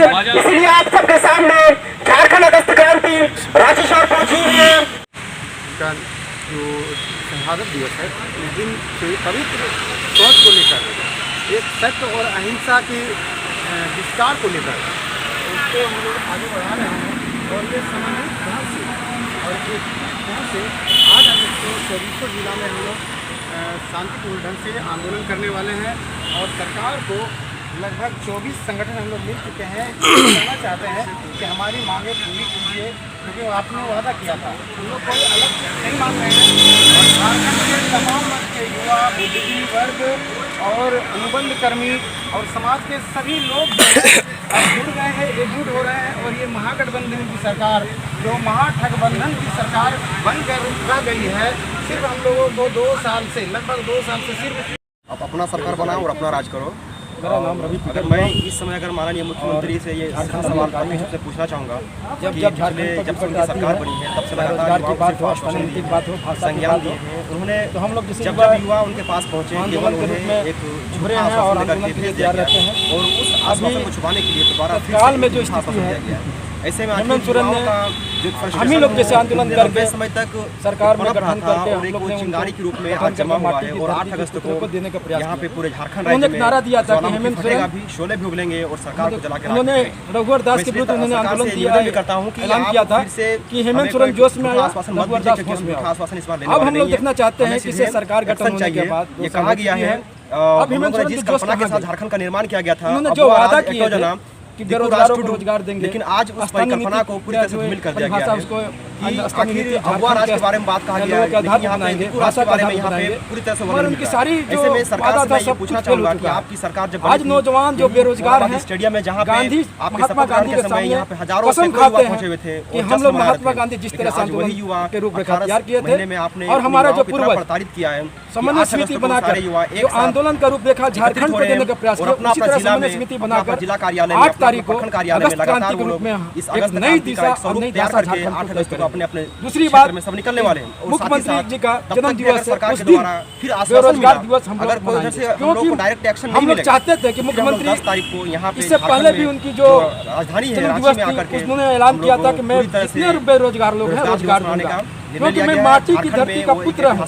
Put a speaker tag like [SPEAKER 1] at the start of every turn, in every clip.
[SPEAKER 1] इसलिए आप सबके सामने झारखंड अगस्त क्रांति रांची शहर पहुंची है।
[SPEAKER 2] का जो शहादत दिवस है, इस दिन से पवित्र सोच को लेकर एक सत्य और अहिंसा के विस्तार को लेकर उसको हम लोग आगे बढ़ा रहे हैं और ये समन्वित ढंग से और एक ढंग से आज अगस्त 24 जिला में हम लोग शांतिपूर्ण ढंग से आंदोलन करने वाले हैं और सरकार को लगभग 24 संगठन हम लोग मिल चुके हैं। कहना चाहते हैं कि हमारी मांगें पूरी कीजिए, क्योंकि आपने वादा किया था, हम लोग कोई अलग नहीं मांग रहे हैं। और झारखंड के तमाम वर्ग के युवा, बुद्धिजीवी वर्ग और अनुबंध कर्मी और समाज के सभी लोग जो हैं अब जुड़ गए हैं, एकजुट हो रहे हैं। और ये महागठबंधन की सरकार, जो महाठगबंधन की सरकार बनकर रह गई है, सिर्फ हम लोगों को 2 साल से, लगभग 2 साल से सिर्फ
[SPEAKER 3] आप अपना सरकार बनाओ और अपना राज करो।
[SPEAKER 2] मेरा नाम रवि।
[SPEAKER 3] अगर मैं इस समय अगर माननीय मुख्यमंत्री से ये सवाल से पूछना चाहूँगा
[SPEAKER 2] जब
[SPEAKER 3] कि
[SPEAKER 2] झारखंड
[SPEAKER 3] जब से उनकी सरकार बनी है तब से लगातार संज्ञान दिए हैं उन्होंने।
[SPEAKER 2] तो हम लोग
[SPEAKER 3] जब युवा उनके पास पहुँचे केवल उन्हें एक झूठा आश्वासन देकर के भेज दिया गया और उस आश्वासन को छुपाने के लिए दोबारा
[SPEAKER 2] तत्काल में जो स्थिति है,
[SPEAKER 3] ऐसे में
[SPEAKER 2] हेमंत सोरेन ने हम ही लोग जैसे आंदोलन करके
[SPEAKER 3] समय तक
[SPEAKER 2] सरकार में गठन करके
[SPEAKER 3] और एक चिंगारी के रूप में आज जमा हुआ है और 8 अगस्त को
[SPEAKER 2] देने का प्रयास
[SPEAKER 3] यहाँ पे पूरे झारखंड
[SPEAKER 2] राज्य में नारा दिया था कि हेमंत सोरेन
[SPEAKER 3] भी शोले भोग लेंगे और सरकार को जला के
[SPEAKER 2] उन्होंने रघुवर दास के विरुद्ध उन्होंने आंदोलन किया
[SPEAKER 3] करता हूँ कि
[SPEAKER 2] ऐलान किया था कि हेमंत सोरेन जोश में आया, रघुवर दास होश में आया। अब हम लोग देखना चाहते हैं कि इसे सरकार गठन होने के बाद
[SPEAKER 3] ये कहा गया है
[SPEAKER 2] अब हेमंत सोरेन
[SPEAKER 3] जिस कल्पना के साथ झारखंड का निर्माण किया गया था,
[SPEAKER 2] उन्होंने जो वादा किया था कि बेरोजगारों को रोजगार देंगे,
[SPEAKER 3] लेकिन आज उस परिकल्पना को पूरी तरह से धूमिल कर दिया गया है। आखिर भगवा राज के बारे में बात कहा गया है, लेकिन यहाँ पे भाषा के बारे में यहाँ पे पूरी तरह से वर्णन
[SPEAKER 2] उनकी सारी जो
[SPEAKER 3] ऐसे में सरकार से मैं ये पूछना चाहूँगा कि आपकी सरकार जब आज नौजवान जो बेरोजगार हैं स्टेडियम में जहाँ पे महात्मा गांधी के समय यहाँ पे हजारों युवा पहुंचे हुए थे
[SPEAKER 2] कि हम लोग महात्मा गांधी जिस तरह से
[SPEAKER 3] वही युवा
[SPEAKER 2] के रूप रेखा तैयार किए
[SPEAKER 3] महीने
[SPEAKER 2] थे
[SPEAKER 3] में आपने
[SPEAKER 2] और हमारा जो पूर्वज
[SPEAKER 3] प्रताड़ित किया है,
[SPEAKER 2] समन्वय समिति बनाकर जो आंदोलन का रूपरेखा झारखंड को देने का प्रयास किया, उसी तरह समन्वय समिति बनाकर
[SPEAKER 3] जिला कार्यालय
[SPEAKER 2] 8 तारीख को
[SPEAKER 3] अगस्त
[SPEAKER 2] क्रांति के रूप में एक नई दिशा और नई दशा झारखंड को तय
[SPEAKER 3] अपने अपने
[SPEAKER 2] दूसरी बात
[SPEAKER 3] में सब निकलने वाले हैं।
[SPEAKER 2] मुख्यमंत्री जी का जन्म दिवस है, उस दिन
[SPEAKER 3] फिर
[SPEAKER 2] बेरोजगार दिवस हम
[SPEAKER 3] अगर कोई से हम लोग को डायरेक्ट एक्शन
[SPEAKER 2] हम लोग चाहते थे कि मुख्यमंत्री
[SPEAKER 3] 10 तारीख को यहाँ पे
[SPEAKER 2] इससे पहले भी उनकी जो
[SPEAKER 3] राजधानी है
[SPEAKER 2] जन्म
[SPEAKER 3] रांची
[SPEAKER 2] दिवस
[SPEAKER 3] में आकर के
[SPEAKER 2] उन्होंने ऐलान किया था कि मैं जितने बेरोजगार लोग हैं रोजगार दूंगा, क्योंकि मैं माटी की धरती का पुत्र हूँ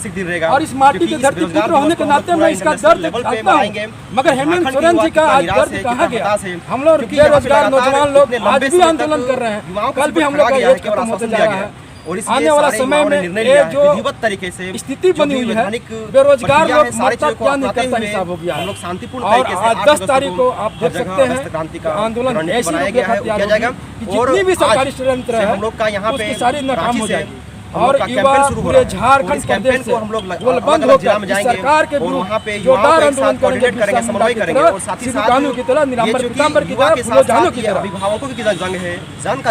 [SPEAKER 2] और इस माटी की धरती पुत्र होने के नाते मैं इसका दर्द जानता हूँ। मगर हेमंत सोरेन जी का आज दर्द कहाँ गया? हम लोग बेरोजगार नौजवान लोग आज भी आंदोलन कर रहे हैं, कल भी हम लोग का एज खत्म होते जा रहा है। आने वाला समय में ये जो
[SPEAKER 3] तरीके से
[SPEAKER 2] स्थिति बनी हुई है, बेरोजगार लोग मरता क्या नहीं करता हिसाब हो गया है। और आज 10 तारीख को आप देख सकते हैं आंदोलन ऐसी रूपरेखा तैयार होगी कि जितनी भी सरकारी षड्यंत्र है उसकी सारी नाकाम हो जाएगी और युवा पूरे झारखंड प्रदेश से बंद होकर सरकार के विरुद्ध जोरदार आंदोलन करेंगे, समन्वय करेंगे और साथ ही कानून की तरह निलंबन पीताम्बर की तरह फूलों की तरह
[SPEAKER 3] अभिभावकों की जंग है, जन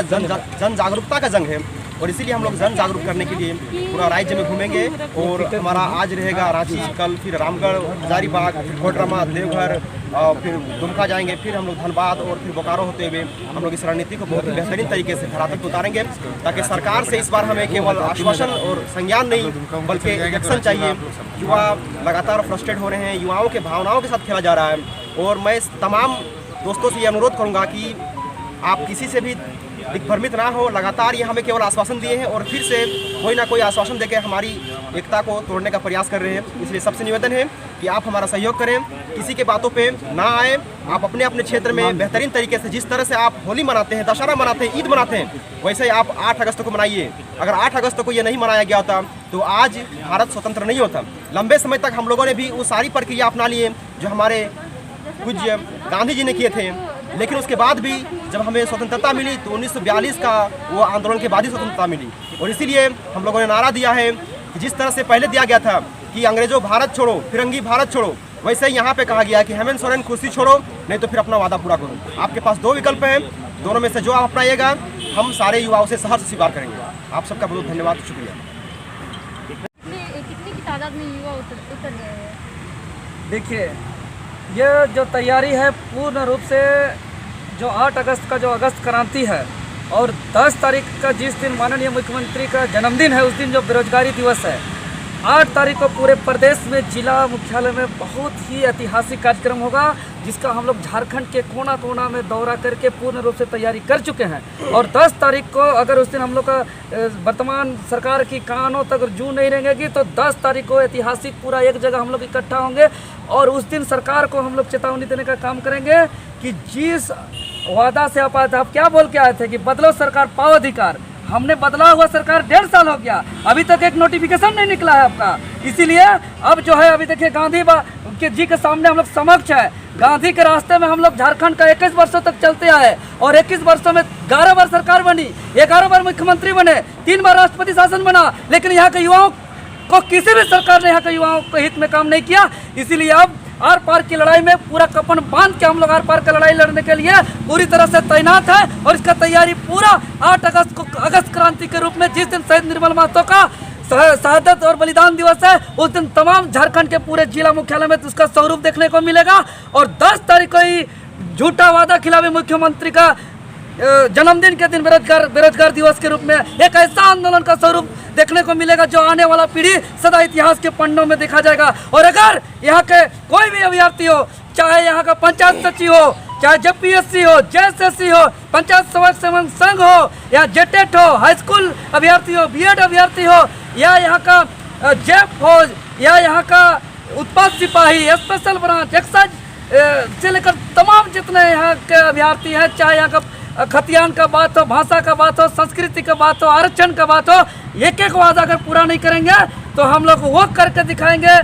[SPEAKER 3] जागरूकता का जंग है। और इसीलिए हम लोग जन जागरूक करने के लिए पूरा राज्य में घूमेंगे और हमारा आज रहेगा रांची, कल फिर रामगढ़, हजारीबाग, फिर कोडरमा, देवघर, फिर दुमका जाएंगे, फिर हम लोग धनबाद और फिर बोकारो होते हुए हम लोग इस रणनीति को बहुत ही बेहतरीन तरीके से धरातल पर उतारेंगे, ताकि सरकार से इस बार हमें केवल आश्वासन और संज्ञान नहीं बल्कि एक्शन चाहिए। युवा लगातार फ्रस्ट्रेट हो रहे हैं, युवाओं के भावनाओं के साथ खेला जा रहा है और मैं तमाम दोस्तों से ये अनुरोध करूँगा कि आप किसी से भी दिग्भ्रमित ना हो। लगातार ये हमें केवल आश्वासन दिए हैं और फिर से कोई ना कोई आश्वासन देकर हमारी एकता को तोड़ने का प्रयास कर रहे हैं। इसलिए सबसे निवेदन है कि आप हमारा सहयोग करें, किसी के बातों पे ना आए। आप अपने अपने क्षेत्र में बेहतरीन तरीके से जिस तरह से आप होली मनाते हैं, दशहरा मनाते हैं, ईद मनाते हैं, वैसे ही आप 8 अगस्त को मनाइए। अगर 8 अगस्त को ये नहीं मनाया गया होता तो आज भारत स्वतंत्र नहीं होता। लंबे समय तक हम लोगों ने भी वो सारी प्रक्रिया अपना लिए जो हमारे पूज्य गांधी जी ने किए थे, लेकिन उसके बाद भी जब हमें स्वतंत्रता मिली तो 1942 का वो आंदोलन के बाद ही स्वतंत्रता मिली। और इसीलिए हम लोगों ने नारा दिया है कि जिस तरह से पहले दिया गया था कि अंग्रेजों भारत छोड़ो, फिरंगी भारत छोड़ो, वैसे ही यहाँ पे कहा गया है कि हेमंत सोरेन कुर्सी छोड़ो, नहीं तो फिर अपना वादा पूरा करो। आपके पास 2 विकल्प हैं, दोनों में से जो आप अपनाइएगा हम सारे युवाओं से सहर्ष स्वीकार करेंगे। आप सबका बहुत धन्यवाद, शुक्रिया।
[SPEAKER 4] कितनी की तादाद में युवा उतर रहे हैं?
[SPEAKER 5] देखिए, ये जो तैयारी है पूर्ण रूप से जो 8 अगस्त का जो अगस्त क्रांति है और 10 तारीख का जिस दिन माननीय मुख्यमंत्री का जन्मदिन है, उस दिन जो बेरोजगारी दिवस है, 8 तारीख को पूरे प्रदेश में जिला मुख्यालय में बहुत ही ऐतिहासिक कार्यक्रम होगा, जिसका हम लोग झारखंड के कोना कोना में दौरा करके पूर्ण रूप से तैयारी कर चुके हैं। और 10 तारीख को अगर उस दिन हम लोग का वर्तमान सरकार की कानों तक जू नहीं रहेंगी तो 10 तारीख को ऐतिहासिक पूरा एक जगह हम लोग इकट्ठा होंगे और उस दिन सरकार को हम लोग चेतावनी देने का काम करेंगे कि जिस वादा से आप क्या बोल के आए थे कि बदलो सरकार पाओ अधिकार, हमने बदला हुआ सरकार 1.5 साल हो गया, अभी तक एक नोटिफिकेशन नहीं निकला है आपका। इसीलिए अब जो है अभी देखिए गांधी जी के सामने हम लोग समक्ष है। गांधी के रास्ते में हम लोग झारखंड का 21 वर्षों तक चलते आए और 21 वर्षों में 11 बार सरकार बनी, 11 बार मुख्यमंत्री बने, 3 बार राष्ट्रपति शासन बना, लेकिन यहाँ के युवाओं को किसी भी सरकार ने यहाँ के युवाओं के हित में काम नहीं किया। इसीलिए अब आर पार की लड़ाई में पूरा कपन बांध के हम लोग आर पार की लड़ाई लड़ने के लिए पूरी तरह से तैनात है और इसका तैयारी पूरा 8 अगस्त को अगस्त क्रांति के रूप में, जिस दिन शहीद निर्मल महतो का शहादत और बलिदान दिवस है, उस दिन तमाम झारखंड के पूरे जिला मुख्यालय में उसका स्वरूप देखने को मिलेगा। और 10 तारीख को ही झूठा वादा खिलाफी मुख्यमंत्री का जन्मदिन के दिन बेरोजगार दिवस के रूप में एक ऐसा आंदोलन का स्वरूप देखने को मिलेगा जो आने वाला पीढ़ी सदा इतिहास के पन्नों में देखा जाएगा। और अगर यहाँ के कोई भी अभ्यर्थी हो, चाहे यहाँ का पंचायत सचिव हो, चाहे जेपीएससी हो, जेएसएससी हो, पंचायत सेवक संघ हो या जेटेट हो, हाई स्कूल अभ्यर्थी हो, बीएड अभ्यर्थी हो या यहाँ का जेफ हो या यहाँ का उत्पाद सिपाही, स्पेशल ब्रांच, एक्साइज से लेकर तमाम जितने यहाँ के अभ्यर्थी हैं, चाहे यहाँ का खतियान का बात हो, भाषा का बात हो, संस्कृति का बात हो, आरक्षण का बात हो, एक एक वादा अगर पूरा नहीं करेंगे तो हम लोग वो करके दिखाएंगे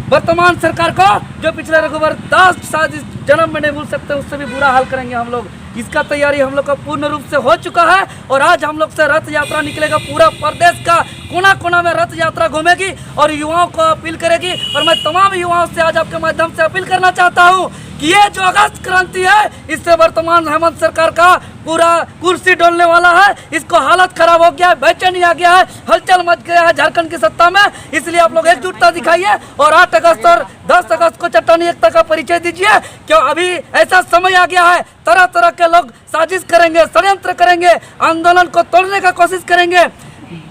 [SPEAKER 5] वर्तमान सरकार को जो पिछले रघुवर दास शायद इस जन्म में नहीं भूल सकते, उससे भी बुरा हाल करेंगे हम लोग। इसका तैयारी हम लोग का पूर्ण रूप से हो चुका है और आज हम लोग से रथ यात्रा निकलेगा, पूरा प्रदेश का कोना कोना में रथ यात्रा घूमेगी और युवाओं को अपील करेगी। और मैं तमाम युवाओं से आज आपके माध्यम से अपील करना चाहता हूँ कि ये जो अगस्त क्रांति है, इससे वर्तमान हेमंत सरकार का पूरा कुर्सी डोलने वाला है। इसको हालत खराब हो गया है, बेचैनी आ गया है, हलचल मच गया है झारखंड की सत्ता में। इसलिए आप लोग एकजुटता दिखाइए और 8 अगस्त और 10 अगस्त को चट्टानी एकता का परिचय दीजिए। क्यों अभी ऐसा समय आ गया है, तरह तरह के लोग साजिश करेंगे, षड्यंत्र करेंगे, आंदोलन को तोड़ने का कोशिश करेंगे।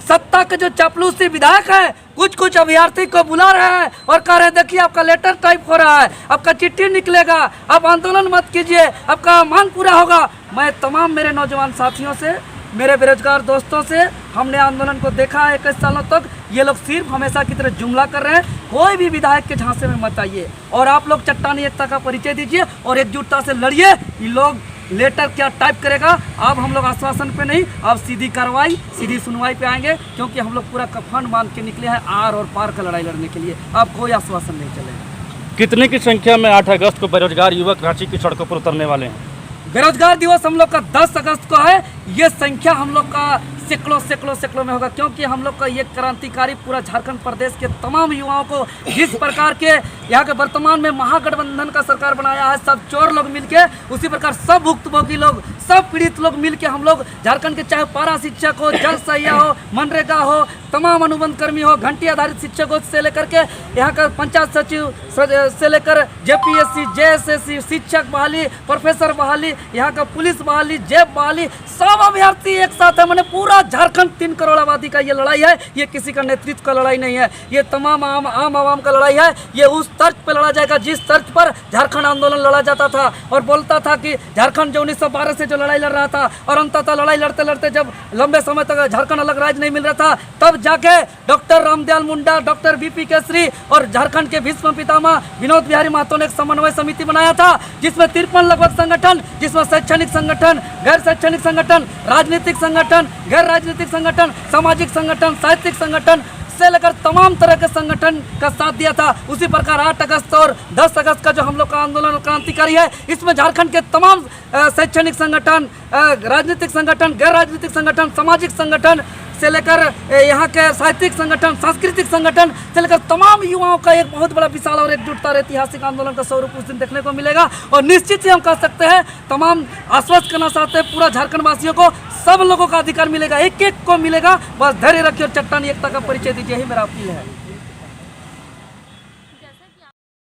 [SPEAKER 5] सत्ता के जो चापलूसी विधायक है कुछ अभ्यर्थी को बुला रहे हैं और कह रहे हैं देखिए आपका लेटर टाइप हो रहा है, आपका चिट्ठी निकलेगा, आप आंदोलन मत कीजिए, आपका मांग पूरा होगा। मैं तमाम मेरे नौजवान साथियों से, मेरे बेरोजगार दोस्तों से, हमने आंदोलन को देखा है 21 सालों तक, ये लोग सिर्फ हमेशा की तरह जुमला कर रहे हैं। कोई भी विधायक के झांसे में मत आइए और आप लोग चट्टानी एकता का परिचय दीजिए और एकजुटता से लड़िए। ये लोग लेटर क्या टाइप करेगा, अब हम लोग आश्वासन पे नहीं, अब सीधी कार्रवाई, सीधी सुनवाई पे आएंगे, क्योंकि हम लोग पूरा कफन बांध के निकले हैं आर और पार का लड़ाई लड़ने के लिए। अब कोई आश्वासन नहीं चलेगा।
[SPEAKER 6] कितने की संख्या में 8 अगस्त को बेरोजगार युवक रांची की सड़कों पर उतरने वाले हैं?
[SPEAKER 5] बेरोजगार दिवस हम लोग का 10 अगस्त को है। ये संख्या हम लोग का सैकड़ों में होगा, क्योंकि हम लोग का ये क्रांतिकारी पूरा झारखंड प्रदेश के तमाम युवाओं को जिस प्रकार के यहाँ के वर्तमान में महागठबंधन का सरकार बनाया है, सब चोर लोग मिलके, उसी प्रकार सब भुक्तभोगी लोग, सब पीड़ित लोग मिलके हम लोग झारखंड के चाहे पारा शिक्षक हो, जल सहिया हो, मनरेगा हो, तमाम अनुबंध कर्मी हो, घंटी आधारित शिक्षकों से लेकर के यहाँ का पंचायत सचिव से लेकर जेपीएससी, जेएसएससी, शिक्षक बहाली, प्रोफेसर बहाली, यहाँ का पुलिस बहाली, जेब बहाली, सब अभ्यर्थी एक साथ है। मैंने पूरा झारखंड 3 करोड़ आबादी का ये लड़ाई है, ये किसी का नेतृत्व का लड़ाई नहीं है, ये तमाम आम आवाम का लड़ाई है। ये उस तर्ज पर लड़ा जाएगा जिस तर्ज पर झारखंड आंदोलन लड़ा जाता था और बोलता था कि झारखंड जो 1912 से जो लड़ाई लड़ रहा था और अंततः लड़ाई लड़ते लड़ते जब लंबे समय तक झारखंड अलग राज्य नहीं मिल रहा था, तब जाके doctor Ramdayal Munda, doctor BP Kesari और झारखंड के भीष्म पितामह विनोद बिहारी महतो ने एक समन्वय समिति बनाया था, जिसमें 53 लगभग संगठन, जिसमें शैक्षणिक संगठन, गैर शैक्षणिक संगठन, राजनीतिक संगठन, गैर राजनीतिक संगठन, सामाजिक संगठन, साहित्यिक संगठन से लेकर तमाम तरह के संगठन का साथ दिया था। उसी प्रकार 8 अगस्त और 10 अगस्त का जो हम लोग का आंदोलन क्रांतिकारी है, इसमें झारखंड के तमाम शैक्षणिक संगठन, राजनीतिक संगठन, गैर राजनीतिक संगठन, सामाजिक संगठन से लेकर यहाँ के साहित्यिक संगठन, सांस्कृतिक संगठन से लेकर तमाम युवाओं का एक बहुत बड़ा विशाल और एकजुटता और ऐतिहासिक आंदोलन का स्वरूप उस दिन देखने को मिलेगा। और निश्चित ही हम कह सकते हैं, तमाम आश्वस्त करना चाहते हैं पूरा झारखंड वासियों को, सब लोगों का अधिकार मिलेगा, एक एक को मिलेगा। बस धैर्य रखिए और चट्टानी एकता का परिचय दीजिए, ही मेरा अपील है।